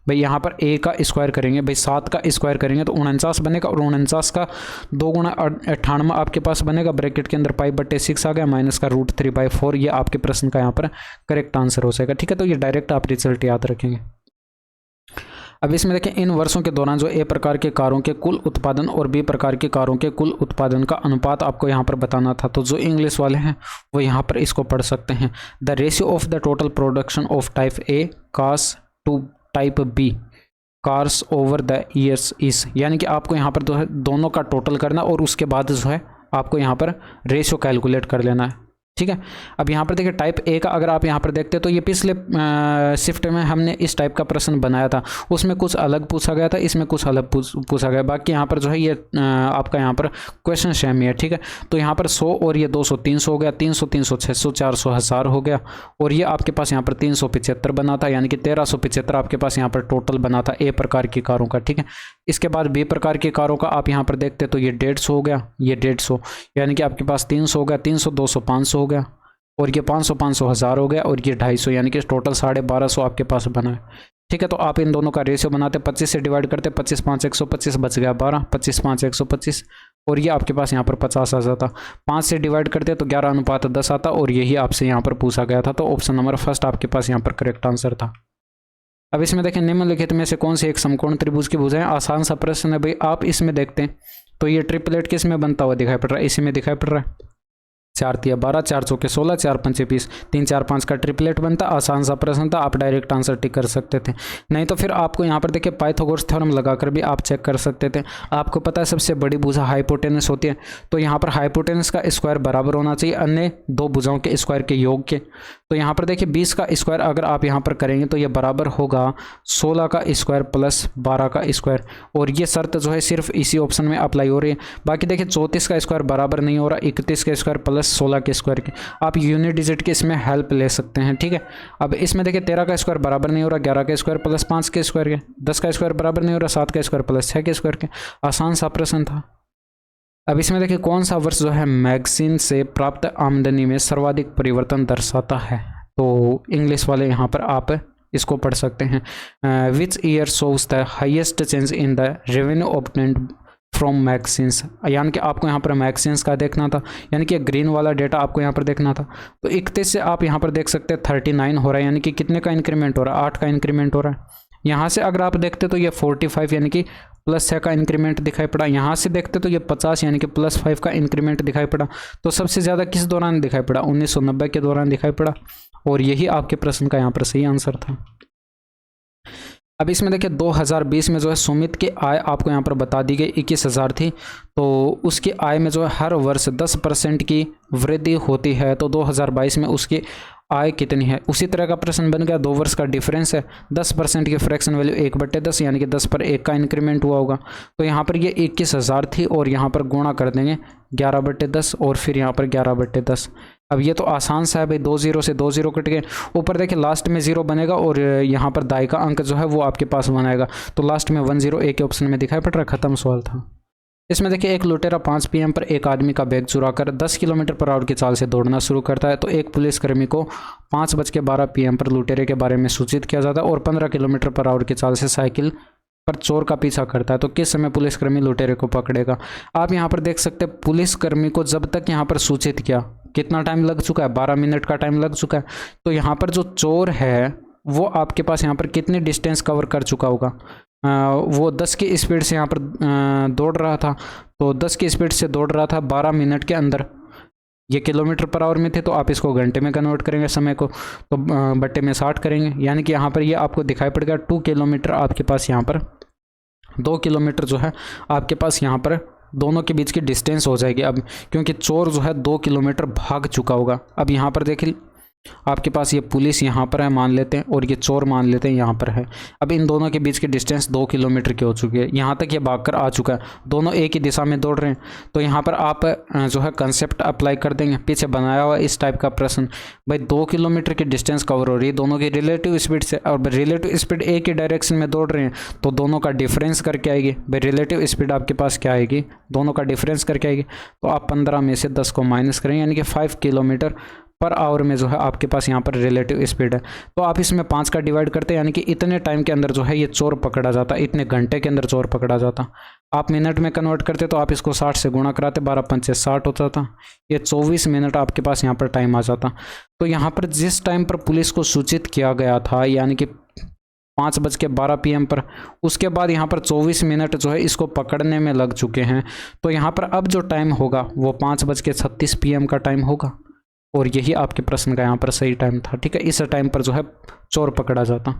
भाई यहाँ पर a का स्क्वायर करेंगे, भाई 7 का स्क्वायर करेंगे तो 49 बनेगा और 49 का 2 × 98 आपके पास बनेगा, ब्रैकेट के अंदर π/6 आ गया माइनस का √3/4। ये आपके प्रश्न का यहाँ पर करेक्ट आंसर हो जाएगा, ठीक है। तो ये डायरेक्ट आप रिजल्ट याद रखेंगे। अब इसमें देखें इन वर्षों के दौरान जो A प्रकार के कारों के कुल उत्पादन और B प्रकार के कारों के कुल उत्पादन का अनुपात आपको यहाँ पर बताना था। तो जो इंग्लिश वाले हैं वो यहाँ पर इसको पढ़ सकते हैं। The ratio of the total production of type A cars to type B cars over the years is, यानी कि आपको यहाँ पर जो है दोनों का टोटल करना और उसके बाद जो है आपको यहाँ पर रेशियो कैलकुलेट कर लेना है, ठीक है। अब यहाँ पर देखिए टाइप ए का अगर आप यहाँ पर देखते हैं तो ये पिछले शिफ्ट में हमने इस टाइप का प्रश्न बनाया था, उसमें कुछ अलग पूछा गया था, इसमें कुछ अलग पूछा गया। बाकी यहाँ पर जो है ये आपका यहाँ पर क्वेश्चन सेम ही है, ठीक है। तो यहाँ पर 100 और ये 200 300 हो गया, 300 300 600 400 1000 हो गया, और ये आपके पास यहाँ पर 375 बना था, यानी कि 1375 आपके पास यहाँ पर टोटल बना था ए प्रकार की कारों का, ठीक है। इसके बाद बी प्रकार की कारों का आप यहाँ पर देखते तो ये 150 हो गया, ये 150, यानी कि आपके पास 300 हो गया, 300 200 500 हो गया, और ये 500 500 1000 हो गया, और ये 250, यानी कि टोटल 1250 आपके पास बना है, ठीक है। तो आप इन दोनों का रेशियो बनाते, 25 से डिवाइड करते, 25 5 125 बच गया 12, 25 5 125, और ये आपके पास यहाँ पर 50 आ जाता। 5 से डिवाइड करते तो 11:10 आता, और यही आपसे यहाँ पर पूछा गया था। तो ऑप्शन नंबर फर्स्ट आपके पास यहाँ पर करेक्ट आंसर था। अब इसमें देखें निम्नलिखित में से कौन सी एक समकोण त्रिभुज की भुजाएं, आसान सा प्रश्न है भाई। आप इसमें देखते हैं तो ये ट्रिपलेट किस में बनता हुआ दिखाई पड़ रहा है, इसी में दिखाई पड़ रहा है। 4 तिया 12, 4 चौके 16, 4 पंचे 20, 3 4 5 का ट्रिपलेट बनता। आसान सा प्रश्न था, आप डायरेक्ट आंसर टिक कर सकते थे। नहीं तो फिर आपको यहाँ पर देखिए पाइथागोरस थ्योरम लगाकर भी आप चेक कर सकते थे। आपको पता है सबसे बड़ी भुजा हाइपोटेनस होती है, तो यहाँ पर हाइपोटेनस का स्क्वायर बराबर होना चाहिए अन्य दो भुजाओं के स्क्वायर के योग के। तो यहाँ पर देखिए 20 का स्क्वायर अगर आप यहाँ पर करेंगे तो ये बराबर होगा 16 का स्क्वायर प्लस 12 का स्क्वायर, और ये शर्त जो है सिर्फ इसी ऑप्शन में अप्लाई हो रही है। बाकी देखिए 34 का स्क्वायर बराबर नहीं हो रहा 31 का स्क्वायर प्लस 16 के स्क्वायर के। आप यूनिट डिजिट के इसमें हेल्प ले सकते हैं, ठीक है। अब इसमें देखिए 13 का स्क्वायर बराबर नहीं हो रहा 11 का स्क्वायर प्लस 5 के स्क्वायर के, 10 का स्क्वायर बराबर नहीं हो रहा 7 का स्क्वायर प्लस 6 के स्क्वायर के। आसान सा प्रश्न था। अब इसमें देखिए कौन सा वर्ष जो है मैगजीन से प्राप्त आमदनी में सर्वाधिक परिवर्तन दर्शाता है, तो इंग्लिश वाले यहाँ पर आप इसको पढ़ सकते हैं। Which year shows the highest change in the revenue obtained from magazines, यानी कि आपको यहाँ पर मैगजीन्स का देखना था, यानी कि ग्रीन वाला डेटा आपको यहाँ पर देखना था। तो 31 से आप यहाँ पर देख सकते हैं 39 हो रहा है, यानी कि कितने का इंक्रीमेंट हो रहा है, 8 का इंक्रीमेंट हो रहा है। यहाँ से अगर आप देखते तो ये 45 यानी कि प्लस 6 का इंक्रीमेंट दिखाई पड़ा। यहाँ से देखते तो ये 50 यानी कि प्लस 5 का इंक्रीमेंट दिखाई पड़ा। तो सबसे ज़्यादा किस दौरान दिखाई पड़ा, 1990 के दौरान दिखाई पड़ा, और यही आपके प्रश्न का यहाँ पर सही आंसर था। अब इसमें देखिए 2020 में जो है सुमित की आय आपको यहाँ पर बता दी गई 21,000 थी, तो उसकी आय में जो है हर वर्ष 10% की वृद्धि होती है। तो 2022 में उसकी आय कितनी है, उसी तरह का प्रश्न बन गया। 2 वर्ष का डिफरेंस है, 10% की फ्रैक्शन वैल्यू 1/10 यानी कि 10 पर 1 का इंक्रीमेंट हुआ होगा। तो यहाँ पर ये 21,000 थी और यहाँ पर गुणा कर देंगे 11/10 और फिर यहाँ पर 11/10। अब ये तो आसान सा है भाई, 2 0 से 2 0 कट गए। ऊपर देखिए लास्ट में 0 बनेगा और यहाँ पर दाई का अंक जो है वो आपके पास बनाएगा, तो लास्ट में 1 0 एक ऑप्शन में दिखाई पड़ रहा है। खत्म सवाल था। इसमें देखिए एक लुटेरा 5 PM पर एक आदमी का बैग चुराकर 10 किलोमीटर पर आवर की चाल से दौड़ना शुरू करता है। तो एक पुलिसकर्मी को 5:12 PM पर लुटेरे के बारे में सूचित किया जाता है और 15 किलोमीटर पर आवर की चाल से साइकिल पर चोर का पीछा करता है। तो किस समय पुलिसकर्मी लुटेरे को पकड़ेगा। आप यहाँ पर देख सकते हैं पुलिसकर्मी को जब तक यहाँ पर सूचित किया कितना टाइम लग चुका है, 12 मिनट का टाइम लग चुका है। तो यहाँ पर जो चोर है वो आपके पास यहाँ पर कितनी डिस्टेंस कवर कर चुका होगा, वो 10 की स्पीड से यहाँ पर दौड़ रहा था। तो 10 की स्पीड से दौड़ रहा था 12 मिनट के अंदर। ये किलोमीटर पर आवर में थे तो आप इसको घंटे में कन्वर्ट करेंगे समय को, तो बट्टे में 60 करेंगे, यानी कि यहाँ पर ये आपको दिखाई पड़ेगा 2 किलोमीटर आपके पास यहाँ पर 2 किलोमीटर जो है आपके पास यहाँ पर दोनों के बीच की डिस्टेंस हो जाएगी। अब क्योंकि चोर जो है 2 किलोमीटर भाग चुका होगा। अब यहाँ पर देखिए आपके पास ये पुलिस यहाँ पर है मान लेते हैं और ये चोर मान लेते हैं यहाँ पर है। अब इन दोनों के बीच की डिस्टेंस 2 किलोमीटर की हो चुकी है। यहाँ तक ये भागकर आ चुका है, दोनों एक ही दिशा में दौड़ रहे हैं। तो यहाँ पर आप जो है कंसेप्ट अप्लाई कर देंगे। पीछे बनाया हुआ इस टाइप का प्रश्न, भाई 2 किलोमीटर की डिस्टेंस कवर हो रही है दोनों की रिलेटिव स्पीड से, और रिलेटिव स्पीड एक ही डायरेक्शन में दौड़ रहे हैं तो दोनों का डिफरेंस करके आएगी। भाई रिलेटिव स्पीड आपके पास क्या आएगी, दोनों का डिफरेंस करके आएगी। तो आप 15 में से 10 को माइनस करेंगे, यानी कि 5 किलोमीटर पर आवर में जो है आपके पास यहाँ पर रिलेटिव स्पीड है। तो आप इसमें 5 का डिवाइड करते हैं, यानी कि इतने टाइम के अंदर जो है ये चोर पकड़ा जाता, इतने घंटे के अंदर चोर पकड़ा जाता। आप मिनट में कन्वर्ट करते तो आप इसको 60 से गुणा कराते, 12 पंचे 60 होता था, ये 24 मिनट आपके पास यहाँ पर टाइम आ जाता। तो यहाँ पर जिस टाइम पर पुलिस को सूचित किया गया था यानी कि 5:12 PM पर, उसके बाद यहाँ पर 24 मिनट जो है इसको पकड़ने में लग चुके हैं। तो यहाँ पर अब जो टाइम होगा वो 5:36 PM का टाइम होगा, और यही आपके प्रश्न का यहाँ पर सही टाइम था। ठीक है, इस टाइम पर जो है चोर पकड़ा जाता।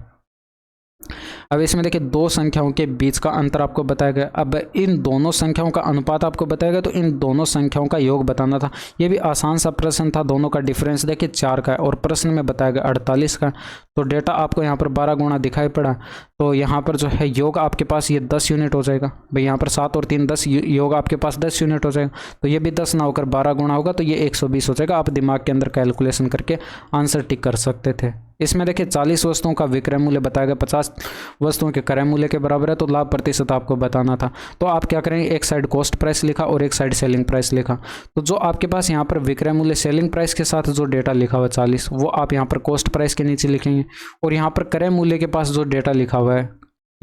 अब इसमें देखिए 2 संख्याओं के बीच का अंतर आपको बताया गया। अब इन दोनों संख्याओं का अनुपात आपको बताया गया, तो इन दोनों संख्याओं का योग बताना था। ये भी आसान सा प्रश्न था। दोनों का डिफरेंस देखिए 4 का है और प्रश्न में बताया गया 48 का। तो डेटा आपको यहाँ पर 12 गुणा दिखाई पड़ा, तो यहाँ पर जो है योग आपके पास ये 10 यूनिट हो जाएगा। भाई यहाँ पर 7 और 3 10, योग आपके पास 10 यूनिट हो जाएगा। तो ये भी 10 ना होकर 12 गुणा होगा, तो ये 120 हो जाएगा। आप दिमाग के अंदर कैलकुलेशन करके आंसर टिक कर सकते थे। इसमें देखिए 40 वस्तुओं का विक्रय मूल्य बताया गया, 50 वस्तुओं के क्रय मूल्य के बराबर है। तो लाभ प्रतिशत आपको बताना था। तो आप क्या करेंगे, एक साइड कॉस्ट प्राइस लिखा और एक साइड सेलिंग प्राइस लिखा। तो जो आपके पास यहाँ पर विक्रय मूल्य सेलिंग प्राइस के साथ जो डेटा लिखा हुआ 40, वो आप यहाँ पर कॉस्ट प्राइस के नीचे लिखेंगे, और यहाँ पर क्रय मूल्य के पास जो डेटा लिखा हुआ है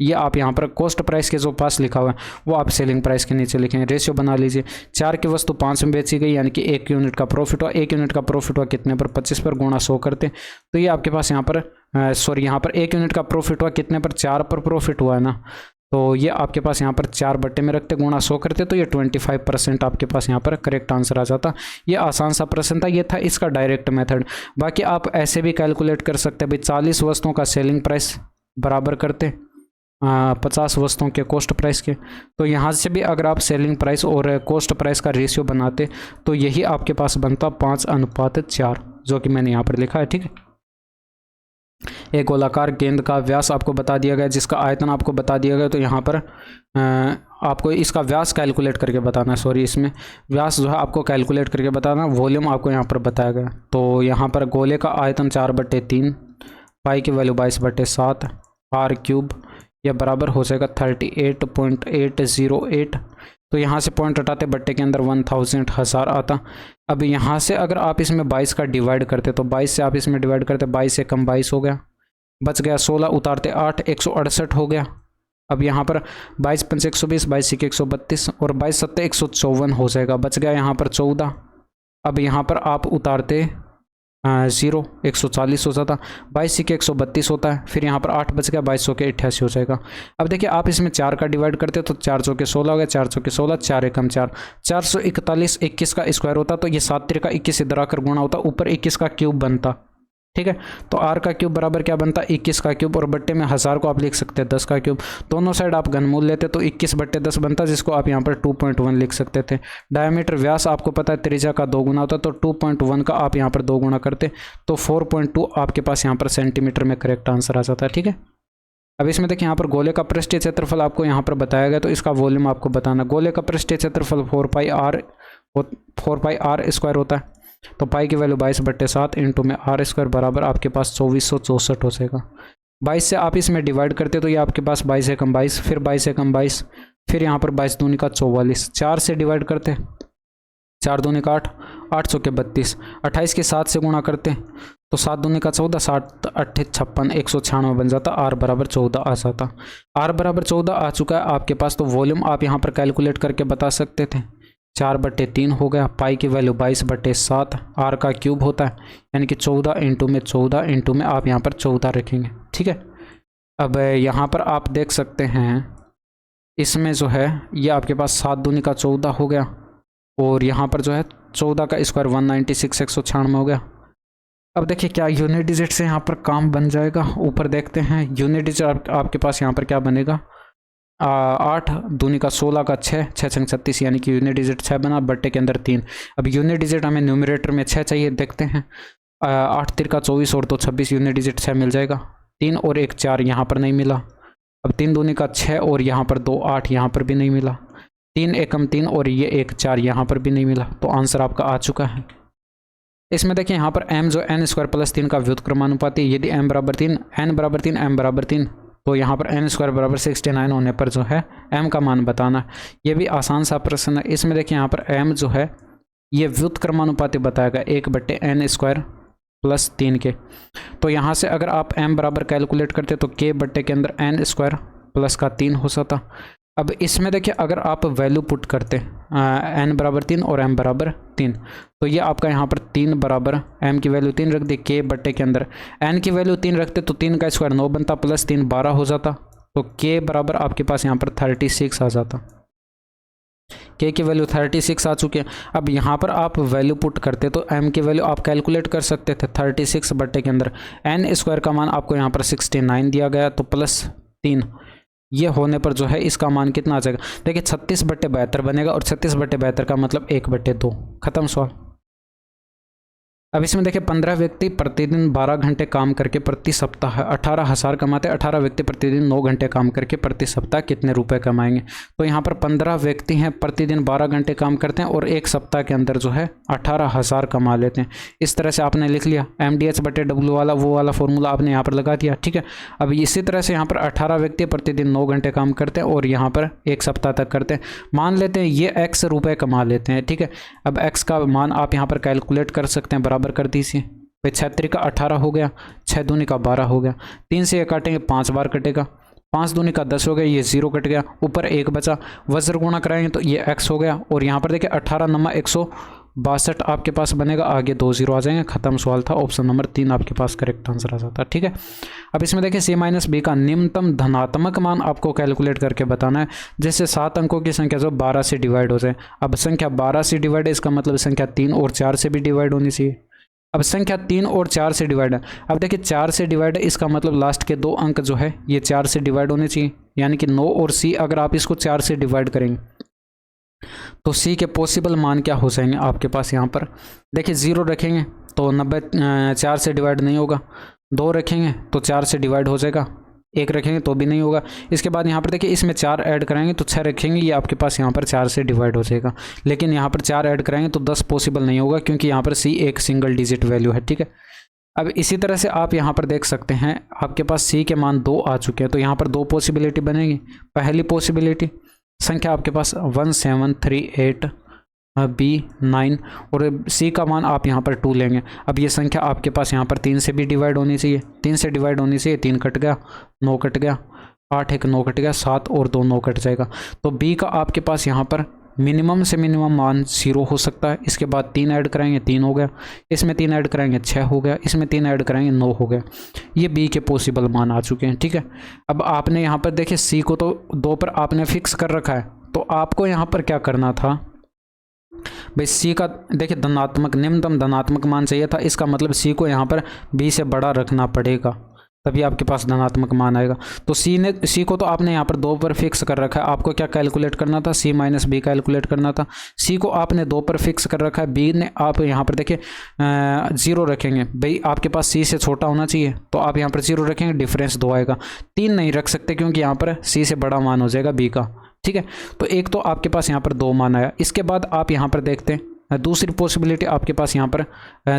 ये आप यहाँ पर कॉस्ट प्राइस के जो पास लिखा हुआ है वो आप सेलिंग प्राइस के नीचे लिखेंगे। रेशियो बना लीजिए, 4 की वस्तु 5 में बेची गई, यानी कि 1 यूनिट का प्रॉफिट हुआ। 1 यूनिट का प्रॉफिट हुआ कितने पर, 25 पर, गुणा 100 करते। तो ये आपके पास यहाँ पर यहाँ पर 1 यूनिट का प्रॉफिट हुआ कितने पर, 4 पर प्रॉफिट हुआ है ना। तो ये आपके पास यहाँ पर 4 बट्टे में रखते गुणा 100 करते तो ये 25% आपके पास यहाँ पर करेक्ट आंसर आ जाता। ये आसान सा प्रश्न था, ये था इसका डायरेक्ट मेथड। बाकी आप ऐसे भी कैलकुलेट कर सकते हैं भाई, 40 वस्तुओं का सेलिंग प्राइस बराबर करते 50 वस्तुओं के कॉस्ट प्राइस के। तो यहाँ से भी अगर आप सेलिंग प्राइस और कॉस्ट प्राइस का रेशियो बनाते तो यही आपके पास बनता 5:4, जो कि मैंने यहाँ पर लिखा है। ठीक है, एक गोलाकार गेंद का व्यास आपको बता दिया गया, जिसका आयतन आपको बता दिया गया। तो यहाँ पर आपको इसका व्यास कैलकुलेट करके बताना है, सॉरी इसमें व्यास जो है आपको कैलकुलेट करके बताना, वॉल्यूम आपको यहाँ पर बताया गया। तो यहाँ पर गोले का आयतन 4/3, पाई की वैल्यू 22/7, r³ यह बराबर हो जाएगा 38.808। तो यहाँ से पॉइंट हटाते बट्टे के अंदर 1000 आता। अब यहाँ से अगर आप इसमें 22 का डिवाइड करते तो 22 से आप इसमें डिवाइड करते, 22 से कम 22 हो गया, बच गया 16, उतारते 8, 168 हो गया। अब यहाँ पर 22 पंच 120, 22 सिक्के 132 और 22 सत्ते 154 हो जाएगा, बच गया यहाँ पर 14। अब यहाँ पर आप उतारते 0, 140 हो जाता, 22 सिक्के 132 होता है, फिर यहाँ पर 8 बच गया, 22 के 88 हो जाएगा। अब देखिए आप इसमें 4 का डिवाइड करते तो 4 चौके 16 हो गया, 4 चौके 16, 4 एकम 4, 441, 21 का स्क्वायर होता। तो ये 7 त्रिका 21 इधर आकर गुणा होता, ऊपर 21 का क्यूब बनता। ठीक है, तो r का क्यूब बराबर क्या बनता, 21 का क्यूब, और बट्टे में 1000 को आप लिख सकते हैं 10 का क्यूब। दोनों साइड आप घनमूल लेते तो 21/10 बनता, जिसको आप यहाँ पर 2.1 लिख सकते थे। डायमीटर व्यास आपको पता है त्रिज्या का 2 गुना होता, तो 2.1 का आप यहाँ पर 2 गुना करते तो 4.2 आपके पास यहाँ पर सेंटीमीटर में करेक्ट आंसर आ जाता है। ठीक है, अब इसमें देखिए यहाँ पर गोले का पृष्ठीय क्षेत्रफल आपको यहाँ पर बताया गया, तो इसका वॉल्यूम आपको बताना। गोले का पृष्ठीय क्षेत्रफल 4πr² होता है। तो पाई की वैल्यू 22/7 इंटू में r² बराबर आपके पास 2464 हो जाएगा। 22 से आप इसमें डिवाइड करते तो ये आपके पास 22 एकम 22, फिर 22 एकम 22, फिर यहाँ पर 22 दूनी का 44, 4 से डिवाइड करते, 4 दूनी का 8, 8 चौके 32, 28 के 7 से गुणा करते तो 7 दूनी का 14, 7 8 56, 196 बन जाता, r बराबर 14 आ जाता। r बराबर 14 आ चुका है आपके पास। तो वॉल्यूम आप यहाँ पर कैलकुलेट करके बता सकते थे, 4/3 हो गया, पाई की वैल्यू 22/7, r का क्यूब होता है यानी कि 14 इंटू में 14 इंटू में आप यहाँ पर 14 रखेंगे। ठीक है, अब यहाँ पर आप देख सकते हैं इसमें जो है ये आपके पास 7 दूनी का 14 हो गया, और यहाँ पर जो है 14 का स्क्वायर 196, 196 हो गया। अब देखिए क्या यूनिट डिजिट से यहाँ पर काम बन जाएगा, ऊपर देखते हैं। यूनिट डिजिट आपके पास यहाँ पर क्या बनेगा, 8 दूनी का 16 का 6, 6 छंग 36 यानी कि यूनिट डिजिट 6 बना, बट्टे के अंदर 3। अब यूनिट डिजिट हमें न्यूमरेटर में 6 चाहिए, देखते हैं 8 तिरका 24 और 2 26, यूनिट डिजिट 6 मिल जाएगा। 3 और 1 4 यहाँ पर नहीं मिला। अब 3 दूनी का 6 और यहाँ पर 2 8 यहाँ पर भी नहीं मिला। 3 एकम 3 और ये 1 4 यहाँ पर भी नहीं मिला। तो आंसर आपका आ चुका है। इसमें देखिए यहाँ पर m जो n² + 3 का व्युत्क्रमानुपाती, यदि m बराबर 3 n बराबर 3 m बराबर 3 तो यहाँ पर n² बराबर 69 होने पर जो है m का मान बताना। ये भी आसान सा प्रश्न है। इसमें देखिए यहाँ पर m जो है ये व्युत्क्रमानुपाती बताएगा 1/n² + 3 के। तो यहाँ से अगर आप m बराबर कैलकुलेट करते तो k बट्टे के अंदर n² + का 3 हो जाता। अब इसमें देखिए अगर आप वैल्यू पुट करते n बराबर 3 और m बराबर 3 तो ये आपका यहाँ पर 3 बराबर m की वैल्यू 3 रख दी, k बट्टे के अंदर n की वैल्यू 3 रखते तो 3 का स्क्वायर 9 बनता, प्लस 3 12 हो जाता। तो k बराबर आपके पास यहाँ पर 36 आ जाता। k की वैल्यू 36 आ चुकी है। अब यहाँ पर आप वैल्यू पुट करते तो m की वैल्यू आप कैलकुलेट कर सकते थे 36 बट्टे के अंदर n² का मान आपको यहाँ पर 69 दिया गया, तो प्लस 3 ये होने पर जो है इसका मान कितना आ जाएगा। देखिए 36/72 बनेगा, और 36/72 का मतलब 1/2। खत्म सवाल। अब इसमें देखिए 15 व्यक्ति प्रतिदिन 12 घंटे काम करके प्रति सप्ताह 18,000 कमाते। 18 व्यक्ति प्रतिदिन 9 घंटे काम करके प्रति सप्ताह कितने रुपए कमाएंगे। तो यहाँ पर 15 व्यक्ति हैं, प्रतिदिन 12 घंटे काम करते हैं और एक सप्ताह के अंदर जो है 18,000 कमा लेते हैं। इस तरह से आपने लिख लिया MDH/W वाला वो वाला फॉर्मूला आपने यहाँ पर लगा दिया। ठीक है, अब इसी तरह से यहाँ पर 18 व्यक्ति प्रतिदिन 9 घंटे काम करते हैं और यहाँ पर एक सप्ताह तक करते हैं। मान लेते हैं ये x रुपये कमा लेते हैं। ठीक है, अब x का मान आप यहाँ पर कैलकुलेट कर सकते हैं, बराबर कर दीजिए। भाई 6 का 18 हो गया, 6 दूनी का 12 हो गया, 3 से ये काटेंगे 5 बार कटेगा, 5 दूनी का 10 हो गया, ये 0 कट गया, ऊपर 1 बचा, वज्र गुणा कराएंगे तो ये x हो गया। और यहाँ पर देखिए 18 नमा 62 आपके पास बनेगा, आगे 2 0 आ जाएंगे, खत्म सवाल था। ऑप्शन नंबर 3 आपके पास करेक्ट आंसर आ जाता है। ठीक है, अब इसमें देखिए सी माइनस बी का निम्नतम धनात्मक मान आपको कैलकुलेट करके बताना है। जैसे 7 अंकों की संख्या जो 12 से डिवाइड हो जाए, अब संख्या 12 से डिवाइड है, इसका मतलब संख्या 3 और 4 से भी डिवाइड होनी चाहिए। अब संख्या 3 और 4 से डिवाइड है, अब देखिए 4 से डिवाइड है, इसका मतलब लास्ट के 2 अंक जो है ये 4 से डिवाइड होने चाहिए, यानी कि 9 और सी अगर आप इसको 4 से डिवाइड करेंगे तो सी के पॉसिबल मान क्या हो जाएंगे आपके पास। यहाँ पर देखिए 0 रखेंगे तो 90 4 से डिवाइड नहीं होगा, 2 रखेंगे तो 4 से डिवाइड हो जाएगा, 1 रखेंगे तो भी नहीं होगा। इसके बाद यहाँ पर देखिए इसमें 4 ऐड कराएंगे तो 6 रखेंगे, ये आपके पास यहाँ पर 4 से डिवाइड हो जाएगा। लेकिन यहाँ पर 4 ऐड कराएंगे तो 10 पॉसिबल नहीं होगा, क्योंकि यहाँ पर सी एक सिंगल डिजिट वैल्यू है। ठीक है, अब इसी तरह से आप यहाँ पर देख सकते हैं आपके पास सी के मान 2 आ चुके हैं, तो यहाँ पर 2 पॉसिबिलिटी बनेगी। पहली पॉसिबिलिटी संख्या आपके पास 1738 B9 और सी का मान आप यहाँ पर 2 लेंगे। अब ये संख्या आपके पास यहाँ पर 3 से भी डिवाइड होनी चाहिए, 3 से डिवाइड होनी चाहिए, 3 कट गया, 9 कट गया, 8 1 9 कट गया, 7 और 2 9 कट जाएगा। तो बी का आपके पास यहाँ पर मिनिमम से मिनिमम मान 0 हो सकता है। इसके बाद 3 ऐड कराएंगे 3 हो गया, इसमें 3 ऐड कराएंगे 6 हो गया, इसमें 3 ऐड कराएंगे 9 हो गया। ये बी के पॉसिबल मान आ चुके हैं। ठीक है, अब आपने यहाँ पर देखिए सी को तो 2 पर आपने फिक्स कर रखा है, तो आपको यहाँ पर क्या करना था भाई, सी का देखिए धनात्मक निम्नतम धनात्मक मान चाहिए था, इसका मतलब सी को यहाँ पर बी से बड़ा रखना पड़ेगा, तभी आपके पास धनात्मक मान आएगा। तो सी को तो आपने यहाँ पर 2 पर फिक्स कर रखा है, आपको क्या कैलकुलेट करना था, सी माइनस बी कैलकुलेट करना था। सी को आपने 2 पर फिक्स कर रखा है, बी ने आप यहाँ पर देखिए 0 रखेंगे, भाई आपके पास सी से छोटा होना चाहिए, तो आप यहाँ पर 0 रखेंगे, डिफरेंस 2 आएगा। 3 नहीं रख सकते क्योंकि यहाँ पर सी से बड़ा मान हो जाएगा बी का। ठीक है, तो एक तो आपके पास यहाँ पर 2 मान आया। इसके बाद आप यहाँ पर देखते हैं दूसरी पॉसिबिलिटी आपके पास यहाँ पर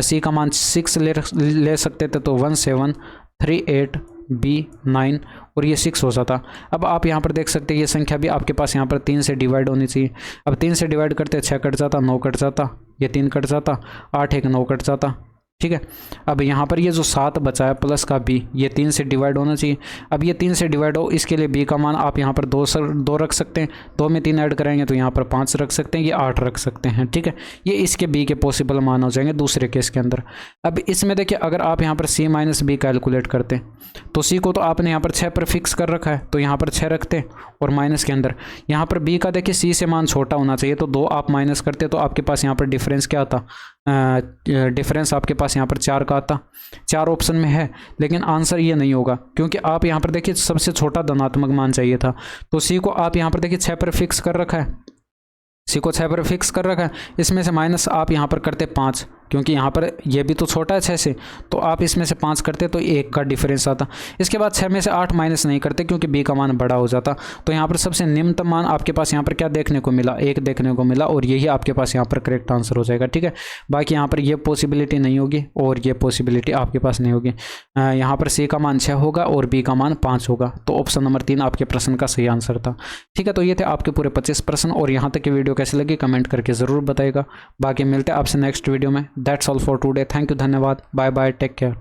सी का मान 6 ले सकते थे, तो 1738 B9 और ये 6 हो जाता। अब आप यहाँ पर देख सकते हैं ये संख्या भी आपके पास यहाँ पर 3 से डिवाइड होनी चाहिए। अब 3 से डिवाइड करते 6 कट जाता, 9 कट जाता, ये 3 कट जाता, 8 1 9 कट जाता। ठीक है, अब यहाँ पर ये जो 7 बचा है प्लस का बी, ये 3 से डिवाइड होना चाहिए। अब ये 3 से डिवाइड हो, इसके लिए बी का मान आप यहाँ पर 2 रख सकते हैं, 2 में 3 ऐड कराएंगे तो यहाँ पर 5 रख सकते हैं, ये 8 रख सकते हैं। ठीक है, ये इसके बी के पॉसिबल मान हो जाएंगे दूसरे केस के अंदर। अब इसमें देखिए अगर आप यहाँ पर सी माइनस बी कैलकुलेट करते तो सी को तो आपने यहाँ पर 6 पर फिक्स कर रखा है, तो यहाँ पर 6 रखते और माइनस के अंदर यहाँ पर बी का देखिए सी से मान छोटा होना चाहिए, तो 2 आप माइनस करते तो आपके पास यहाँ पर डिफरेंस क्या आता, डिफरेंस आपके पास यहाँ पर 4 का आता। 4 ऑप्शन में है, लेकिन आंसर ये नहीं होगा, क्योंकि आप यहाँ पर देखिए सबसे छोटा धनात्मक मान चाहिए था। तो सी को आप यहाँ पर देखिए 6 पर फिक्स कर रखा है, सी को 6 पर फिक्स कर रखा है, इसमें से माइनस आप यहाँ पर करते 5, क्योंकि यहाँ पर ये भी तो छोटा है 6 से, तो आप इसमें से 5 करते तो 1 का डिफरेंस आता। इसके बाद 6 में से 8 माइनस नहीं करते क्योंकि बी का मान बड़ा हो जाता। तो यहाँ पर सबसे निम्नतम मान आपके पास यहाँ पर क्या देखने को मिला, 1 देखने को मिला, और यही आपके पास यहाँ पर करेक्ट आंसर हो जाएगा। ठीक है, बाकी यहाँ पर ये पॉसिबिलिटी नहीं होगी और ये पॉसिबिलिटी आपके पास नहीं होगी। यहाँ पर सी का मान 6 होगा और बी का मान 5 होगा, तो ऑप्शन नंबर 3 आपके प्रश्न का सही आंसर था। ठीक है, तो ये थे आपके पूरे 25 प्रश्न, और यहाँ तक की वीडियो कैसी लगी कमेंट करके ज़रूर बताएगा। बाकी मिलते हैं आपसे नेक्स्ट वीडियो में। That's all for today. Thank you, धन्यवाद, बाय बाय, टेक केयर।